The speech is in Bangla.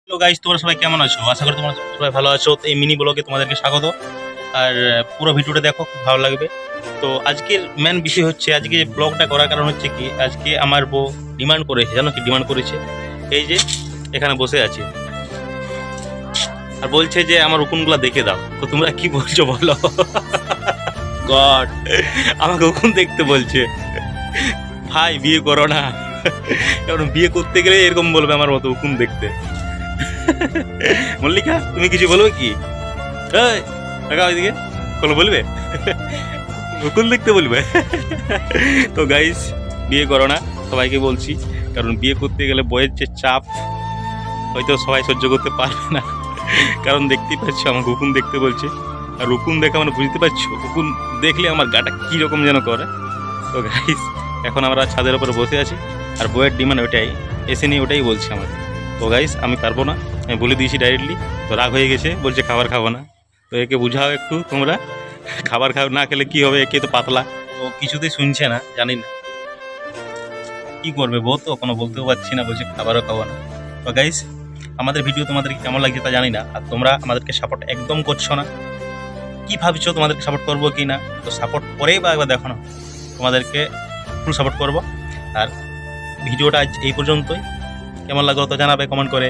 হ্যালো গাইস, তোমরা সবাই কেমন আছো? আশা করি তোমরা সবাই ভালো আছো। তো এই মিনি ব্লগে তোমাদেরকে স্বাগত। আর পুরো ভিডিওটা দেখো, খুব ভালো লাগবে। তো আজকের মেন বিষয় হচ্ছে, আজকে ব্লগটা করার কারণ হচ্ছে কি, আজকে আমার বউ ডিমান্ড করেছে, জানো কি ডিমান্ড করেছে? এই যে এখানে বসে আছে আর বলছে যে আমার উকুনগুলা দেখে দাও। তো তোমরা কি বলছো বলো? গড, আমাকে উকুন দেখতে বলছে। ভাই বিয়ে করো না, কারণ বিয়ে করতে গেলে এরকম বলবে আমার মতো উকুন দেখতে। মল্লিকা, তুমি কিছু বলবে কি? এই টাকা ওইদিকে কোনো বলবে? নতুন দেখতে বলবে? তো গাইস, বিয়ে করো না, সবাইকে বলছি। কারণ বিয়ে করতে গেলে বইয়ের যে চাপ, হয়তো সবাই সহ্য করতে পারবে না। কারণ দেখতেই পাচ্ছ আমাকে উকুন দেখতে বলছে। আর উকুন দেখা মানে বুঝতে পারছো, উকুন দেখলে আমার গাটা কীরকম যেন করে। তো গাইস, এখন আমরা ছাদের উপরে বসে আছি আর বইয়ের ডিমান্ড ওটাই, এসে নিয়ে ওটাই বলছে আমাকে। তো গাইস, আমি পারবো না, আমি বলে দিয়েছি ডাইরেক্টলি। তো রাগ হয়ে গেছে, বলছে খাবার খাবো না। তো একে বুঝাও একটু তোমরা, খাবার না খেলে কি হবে, একে তো পাতলা। তো কিছুতেই শুনছে না, জানি না কি করবে। বউ তো কোনো বলতেও পারছি না, বলছে খাবারও খাবো না। তো গাইস, আমাদের ভিডিও তোমাদেরকে কেমন লাগছে তা জানি না। আর তোমরা আমাদেরকে সাপোর্ট একদম করছো না। কি ভাবছো তোমাদেরকে সাপোর্ট করবো কি না? তো সাপোর্ট করেই বা একবার দেখো না, তোমাদেরকে ফুল সাপোর্ট করবো। আর ভিডিওটা আজ এই পর্যন্তই। কেমন লাগলো তো জানাবে কমেন্ট করে।